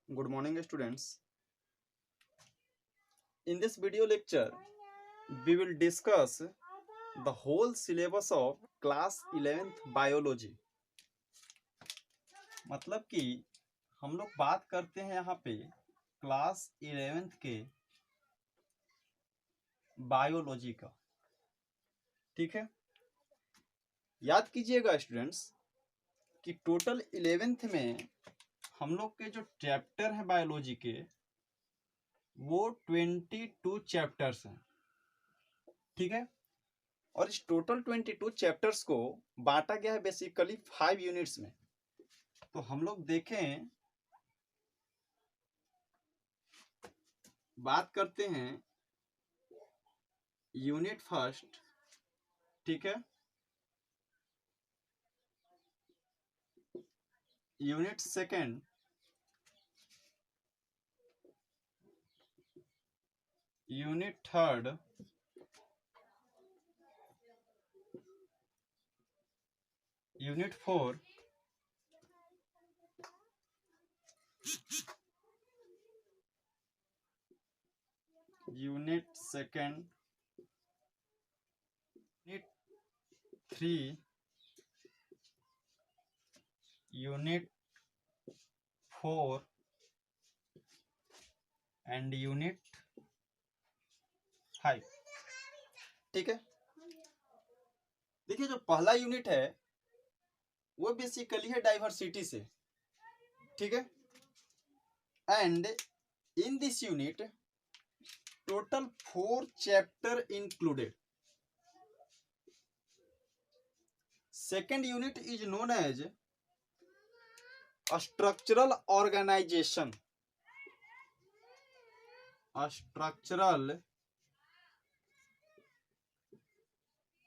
Good morning, students. In this video lecture, we will discuss the whole syllabus of class 11th biology. मतलब कि हम लोग बात करते हैं यहाँ पे क्लास 11th के बायोलॉजी का। ठीक है, याद कीजिएगा स्टूडेंट्स कि टोटल 11th में हम लोग के जो चैप्टर हैं बायोलॉजी के वो 22 चैप्टर्स हैं। ठीक है, और इस टोटल 22 चैप्टर्स को बांटा गया है बेसिकली 5 यूनिट्स में। तो हम लोग देखें, बात करते हैं यूनिट फर्स्ट, ठीक है, unit second, unit third, unit four, unit second, unit three, unit four and unit 5। ठीक है, देखिए जो पहला यूनिट है वो बेसिकली है डाइवर्सिटी से। ठीक है, and in this unit total 4 chapter included. Second unit is known as structural organization. Structural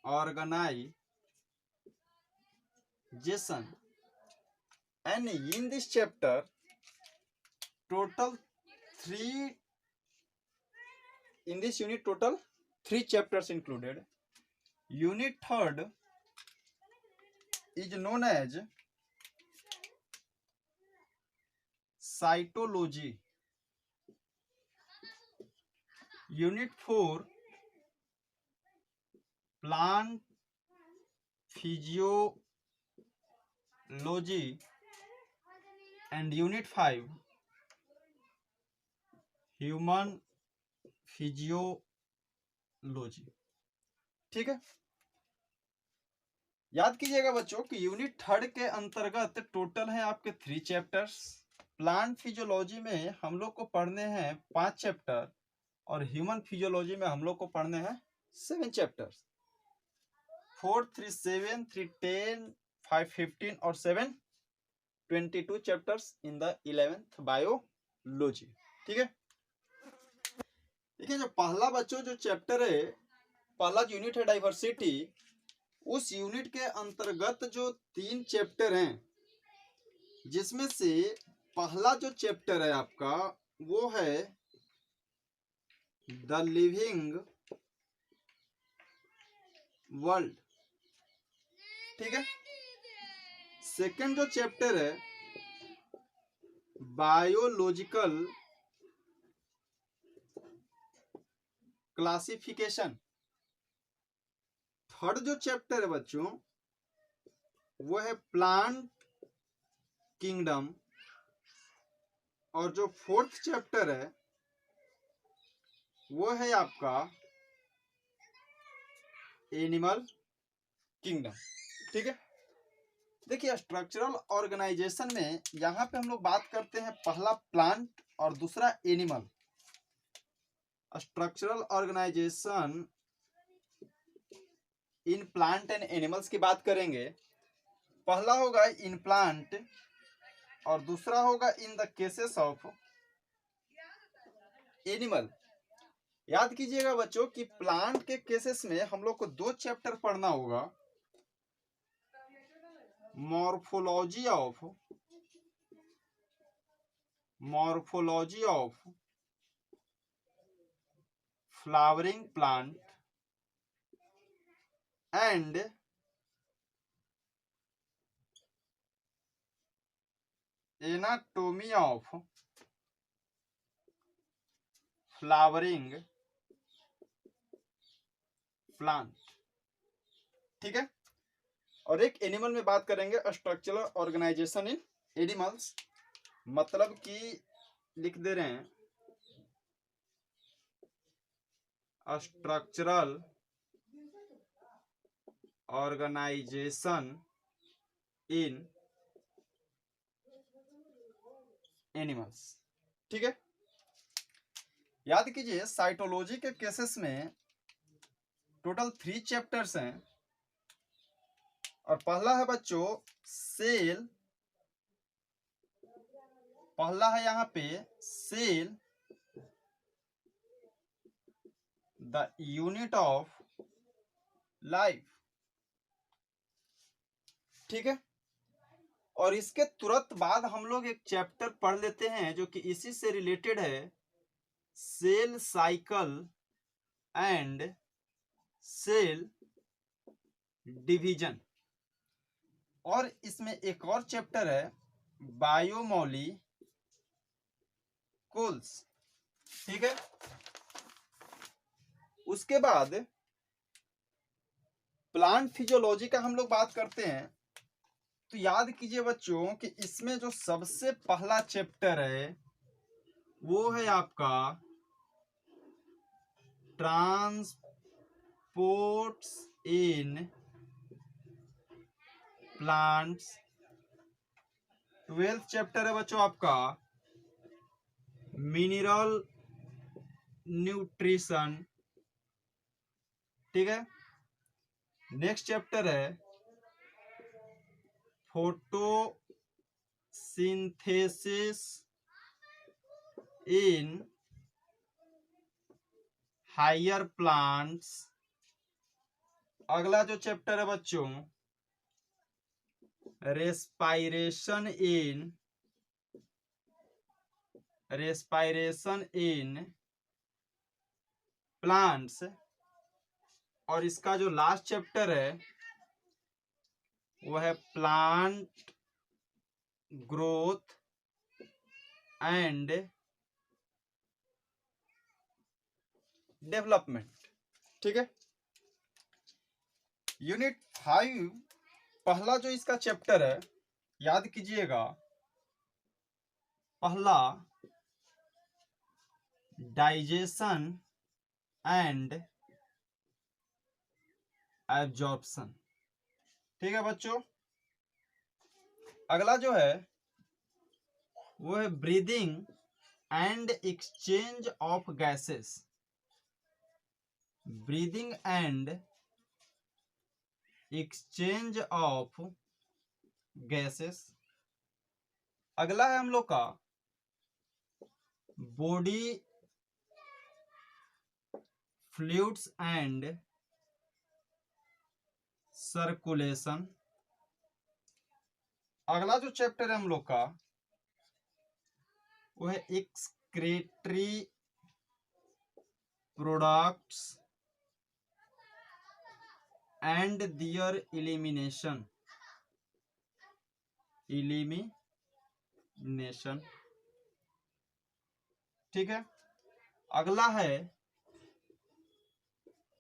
organization, and in this chapter total 3 in this unit total 3 chapters included. Unit third is known as cytology. Unit 4 plant physiology, and unit 5 human physiology। ठीक है, याद कीजिएगा बच्चों कि unit third के अंतर्गत total है आपके 3 चैप्टर्स। प्लांट फिजियोलॉजी में हम लोग को पढ़ने हैं 5 चैप्टर और ह्यूमन फिजियोलॉजी में हम लोग को पढ़ने हैं 7 चैप्टर्स। 4, 3, 7, 3, 10, 5, 15 और 7 22 chapters in the 11th biology. ठीक है, देखिए जो पहला बच्चों जो चैप्टर है, पहला यूनिट है डाइवर्सिटी, उस यूनिट के अंतर्गत जो 3 चैप्टर हैं जिसमें से पहला जो चैप्टर है आपका वो है द लिविंग वर्ल्ड। ठीक है, सेकंड जो चैप्टर है बायोलॉजिकल क्लासिफिकेशन। थर्ड जो चैप्टर है बच्चों वो है प्लांट किंगडम, और जो फोर्थ चैप्टर है वो है आपका एनिमल किंगडम। ठीक है, देखिए स्ट्रक्चरल ऑर्गेनाइजेशन में यहाँ पे हम लोग बात करते हैं पहला प्लांट और दूसरा animal. Structural organization in plant and animals की बात करेंगे। पहला होगा इन प्लांट और दूसरा होगा in the cases of animal. याद कीजिएगा बच्चों कि प्लांट के केसेस में हम लोग को 2 चैप्टर पढ़ना होगा, morphology of flowering plant and anatomy of flowering plant, ठीक है। और एक एनिमल में बात करेंगे, स्ट्रक्चरल ऑर्गेनाइजेशन इन एनिमल्स, मतलब कि लिख दे रहे हैं स्ट्रक्चरल ऑर्गेनाइजेशन इन एनिमल्स, ठीक है। याद कीजिए साइटोलॉजी के केसेस में टोटल 3 चैप्टर्स हैं, और पहला है बच्चों सेल, पहला है यहाँ पे cell, the unit of life, ठीक है। और इसके तुरंत बाद हम लोग एक चैप्टर पढ़ लेते हैं जो कि इसी से रिलेटेड है, cell cycle and cell division. और इसमें एक और चैप्टर है बायोमोलिक्यूल्स, ठीक है। उसके बाद प्लांट फिजियोलॉजी का हम लोग बात करते हैं, तो याद कीजिए बच्चों कि इसमें जो सबसे पहला चैप्टर है वो है आपका transports in plants. 12th chapter है बच्चों आपका मिनरल न्यूट्रिशन, ठीक है। नेक्स्ट चैप्टर है फोटोसिंथेसिस इन हायर प्लांट्स। अगला जो चैप्टर है बच्चों रेस्पायरेशन इन प्लांट्स। और इसका जो लास्ट चैप्टर है वो है प्लांट ग्रोथ एंड डेवलपमेंट, ठीक है। यूनिट 5 पहला जो इसका चैप्टर है, याद कीजिएगा, पहला डाइजेशन एंड एब्जॉर्प्शन, ठीक है बच्चों। अगला जो है वो है breathing and exchange of gases, breathing and exchange of gases. अगला है हम लोग का बॉडी फ्लूइड्स एंड सर्कुलेशन। अगला जो चैप्टर है हम लोग का वो है excretory products and their elimination, ठीक है। अगला है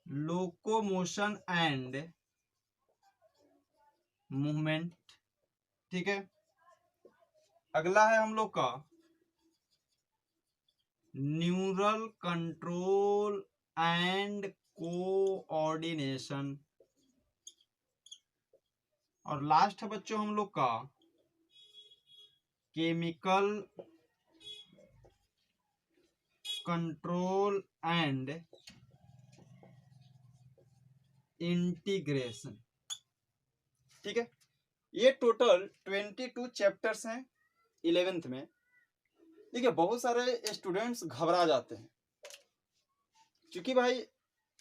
लोकोमोशन एंड मूवमेंट, ठीक है। अगला है हम लोग का न्यूरल कंट्रोल एंड कोऑर्डिनेशन। और लास्ट है बच्चों हम लोग का केमिकल कंट्रोल एंड इंटीग्रेशन, ठीक है। ये टोटल 22 चैप्टर्स हैं 11th में। देखिए बहुत सारे स्टूडेंट्स घबरा जाते हैं, क्योंकि भाई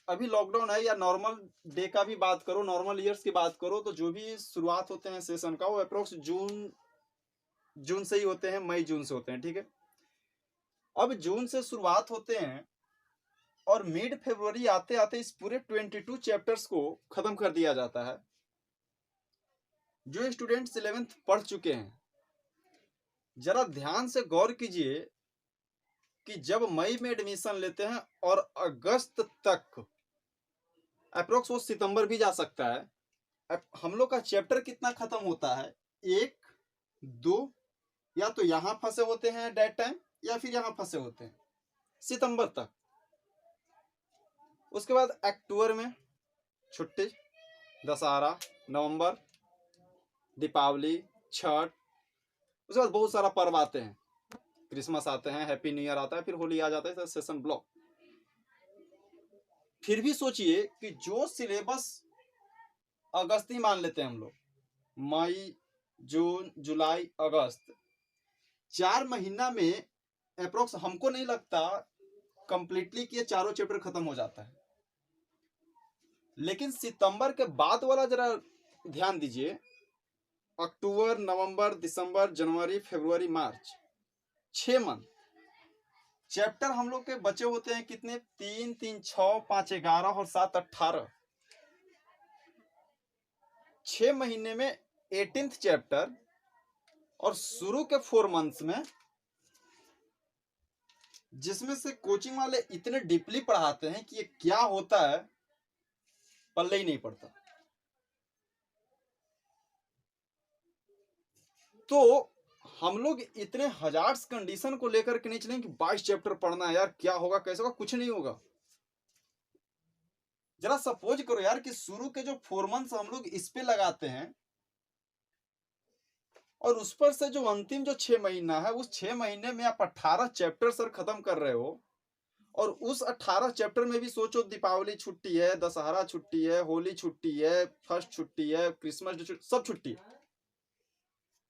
अभी लॉकडाउन है, या नॉर्मल डे का भी बात करो, नॉर्मल ईयर्स की बात करो, तो जो भी शुरुआत होते हैं सेशन का वो अप्रोक्स जून से ही होते हैं, मई जून से होते हैं, ठीक है। अब जून से शुरुआत होते हैं और मिड फरवरी आते आते इस पूरे 22 चैप्टर्स को खत्म कर दिया जाता है। जो स्टूडेंट्स 11th पढ़ चुके हैं जरा ध्यान से गौर कीजिए कि जब मई में एडमिशन लेते हैं और अगस्त तक, अप्रोक्स वो सितंबर भी जा सकता है, अब हम लोग का चैप्टर कितना खत्म होता है, 1 2, या तो यहाँ फंसे होते हैं डेट टाइम, या फिर यहाँ फंसे होते हैं सितंबर तक। उसके बाद अक्टूबर में छुट्टी, दशहरा, नवंबर दीपावली, छठ, उसके बाद बहुत सारा पर्व आते हैं, क्रिसमस आते हैं, हैप्पी न्यू ईयर आता है, फिर होली आ जाता है, तो सेशन ब्लॉक। फिर भी सोचिए कि जो सिलेबस अगस्त ही मान लेते हैं हम लोग, मई जून जुलाई अगस्त, 4 महीना में अप्रोक्स हमको नहीं लगता कंप्लीटली कि ये चारों चैप्टर खत्म हो जाता है। लेकिन सितंबर के बाद वाला जरा ध्यान दीजिए, अक्टूबर नवंबर दिसंबर जनवरी फरवरी मार्च, 6 मंथ, चैप्टर हम लोग के बचे होते हैं कितने, 3 3 6 5 11 और 7 18, 6 महीने में 18th चैप्टर। और शुरू के 4 मंथ्स में, जिसमें से कोचिंग वाले इतने डीपली पढ़ाते हैं कि ये क्या होता है पल्ले ही नहीं पड़ता। तो हम लोग इतने हजार कंडीशन को लेकर के नहीं चले कि 22 चैप्टर पढ़ना है यार, क्या होगा कैसे होगा, कुछ नहीं होगा। जरा सपोज करो यार कि शुरू के जो 4 मंथ्स हम लोग इस पे लगाते हैं, और उस पर से जो अंतिम जो 6 महीना है, उस 6 महीने में आप 18 चैप्टर सर खत्म कर रहे हो, और उस 18 चैप्टर में भी सोचो दीपावली छुट्टी है, दशहरा छुट्टी है, होली छुट्टी है, फर्स्ट छुट्टी है, क्रिसमस सब छुट्टी है।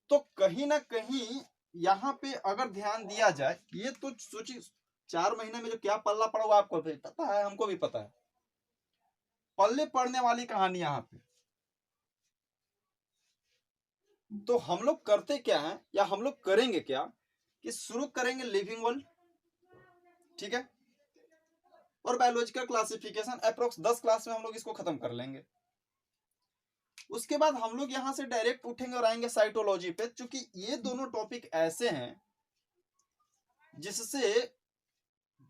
तो कहीं ना कहीं यहाँ पे अगर ध्यान दिया जाए, ये तो सोचिए 4 महीने में जो क्या पल्ला पड़ा हुआ आपको भी पता है, हमको भी पता है, पल्ले पड़ने वाली कहानी यहाँ पे। तो हम लोग करते क्या है, या हम लोग करेंगे क्या, कि शुरू करेंगे लिविंग वर्ल्ड, ठीक है, और बायोलॉजिकल क्लासिफिकेशन अप्रोक्स 10 क्लास में हम लोग इसको खत्म कर लेंगे। उसके बाद हम लोग यहां से डायरेक्ट उठेंगे और आएंगे साइटोलॉजी पे, क्योंकि ये दोनों टॉपिक ऐसे हैं जिससे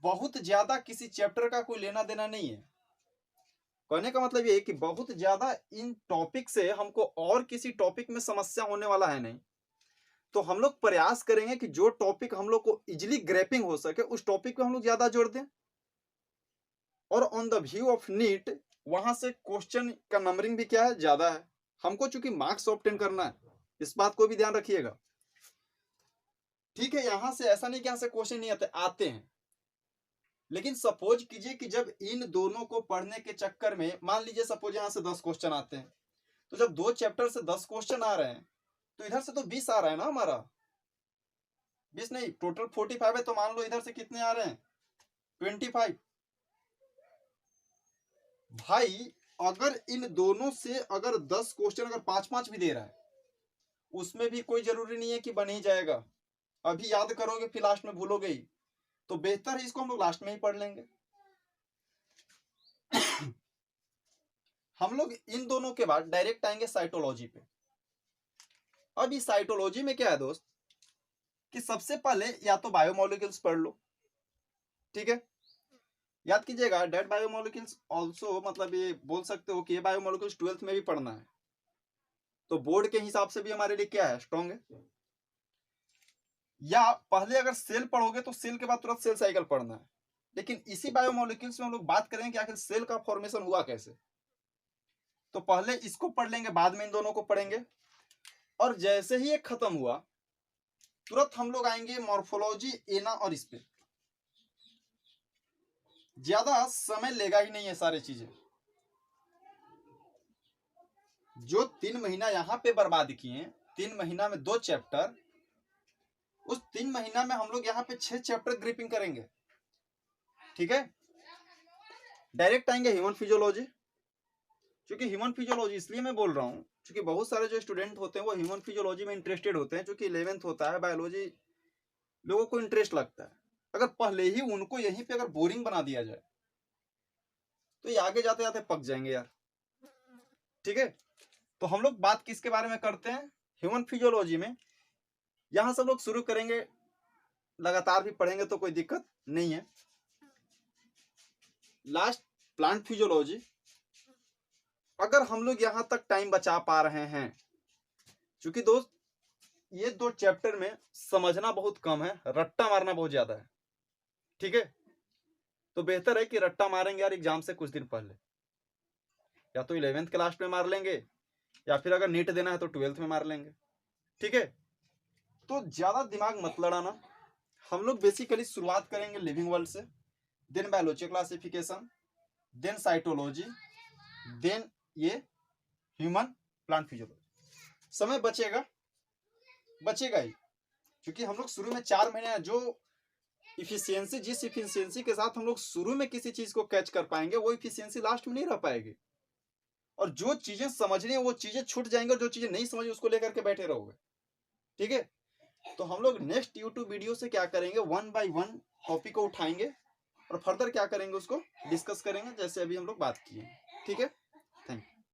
बहुत ज्यादा किसी चैप्टर का कोई लेना देना नहीं है। कहने का मतलब ये है कि बहुत ज्यादा इन टॉपिक से हमको और किसी टॉपिक में समस्या होने वाला है नहीं। तो हम लोग प्रयास करेंगे कि जो टॉपिक हम लोग को इजिली ग्रैपिंग हो सके, उस टॉपिक पे हम लोग ज्यादा जोर दें। और on the view of NEET, वहां से क्वेश्चन का नंबरिंग भी क्या है, ज्यादा है। हमको चूंकि मार्क्स ऑब्टेन करना है, इस बात को भी ध्यान रखिएगा, ठीक है। यहां से ऐसा नहीं कि यहां से क्वेश्चन नहीं आते, आते हैं। लेकिन सपोज कीजिए कि जब इन दोनों को पढ़ने के चक्कर में, मान लीजिए सपोज यहां से 10 क्वेश्चन आते हैं, तो जब 2 चैप्टर से 10 क्वेश्चन आ रहे हैं, तो इधर से तो 20 आ रहा है ना हमारा, 20 नहीं, टोटल 45 है, तो मान लो इधर से कितने आ रहे हैं, 25। भाई अगर इन दोनों से अगर 10 क्वेश्चन अगर 5-5 भी दे रहा है, उसमें भी कोई जरूरी नहीं है कि बन ही जाएगा। अभी याद करोगे फिर लास्ट में भूलोगे ही, तो बेहतर है इसको हम लोग लास्ट में ही पढ़ लेंगे। हम लोग इन दोनों के बाद डायरेक्ट आएंगे साइटोलॉजी पे। अब इस साइटोलॉजी में क्या है दोस्त, कि सबसे पहले या तो बायोमोलिक्यूल्स पढ़ लो, ठीक है। याद कीजिएगा डेट बायोमोलिक्यूल्स ऑल्सो, मतलब ये बोल सकते हो कि ये बायोमोलिक्यूल्स 12th में भी पढ़ना है, तो बोर्ड के हिसाब से भी हमारे लिए क्या है, स्ट्रॉन्ग है। या पहले अगर सेल पढ़ोगे तो सेल के बाद तुरंत सेल साइकिल पढ़ना है। लेकिन इसी बायोमोलिक्यूल्स में हम लोग बात करेंगे कि आखिर सेल का फॉर्मेशन हुआ कैसे। तो पहले इसको पढ़ लेंगे, बाद में इन दोनों को पढ़ेंगे। और जैसे ही ये खत्म हुआ, तुरंत हम लोग आएंगे मॉर्फोलॉजी, एना और इस पे। ज्यादा समय लेगा ही नहीं है सारी चीजें। जो 3 महीना यहाँ पे बर्बाद किए, 3 महीना में 2 चैप्टर, उस 3 महीना में हम लोग यहाँ पे 6 चैप्टर ग्रिपिंग करेंगे, ठीक है। डायरेक्ट आएंगे ह्यूमन फिजियोलॉजी। क्योंकि ह्यूमन फिजियोलॉजी इसलिए मैं बोल रहा हूँ, क्योंकि बहुत सारे जो स्टूडेंट होते हैं वो ह्यूमन फिजियोलॉजी में इंटरेस्टेड होते हैं। क्योंकि 11th होता है, बायोलॉजी लोगों को इंटरेस्ट लगता है। अगर पहले ही उनको यहीं पे अगर बोरिंग बना दिया जाए, तो ये आगे जाते जाते पक जाएंगे यार, ठीक है। तो हम लोग बात किसके बारे में करते हैं, ह्यूमन फिजियोलॉजी में। यहां से हम लोग शुरू करेंगे लगातार भी पढ़ेंगे तो कोई दिक्कत नहीं है। लास्ट प्लांट फिजियोलॉजी, अगर हम लोग यहाँ तक टाइम बचा पा रहे हैं, क्योंकि दोस्त ये 2 चैप्टर में समझना बहुत कम है, रट्टा मारना बहुत ज्यादा है, ठीक है। तो बेहतर है कि रट्टा मारेंगे यार एग्जाम से कुछ दिन पहले, या तो 11th क्लास में मार लेंगे, या फिर अगर नीट देना है तो 12th में मार लेंगे, ठीक है। तो ज्यादा दिमाग मत लड़ाना। हम लोग बेसिकली शुरुआत करेंगे लिविंग वर्ल्ड से, then biology classification, then cytology, then ये ह्यूमन प्लांट फिजियोलॉजी। समय बचेगा ही, क्योंकि हम लोग शुरू में 4 महीने जो इफिशियंसी, जिस इफिशियंसी के साथ हम लोग शुरू में किसी चीज को कैच कर पाएंगे, वो इफिशियंसी लास्ट में नहीं रह पाएगी। और जो चीजें समझनी है वो चीजें छूट जाएंगी, और जो चीजें नहीं समझी उसको लेकर के बैठे रहोगे, ठीक है। तो हम लोग नेक्स्ट यूट्यूब वीडियो से क्या करेंगे, 1 by 1 टॉपिक को उठाएंगे और फर्दर क्या करेंगे उसको डिस्कस करेंगे, जैसे अभी हम लोग बात किए, ठीक है। Thank you.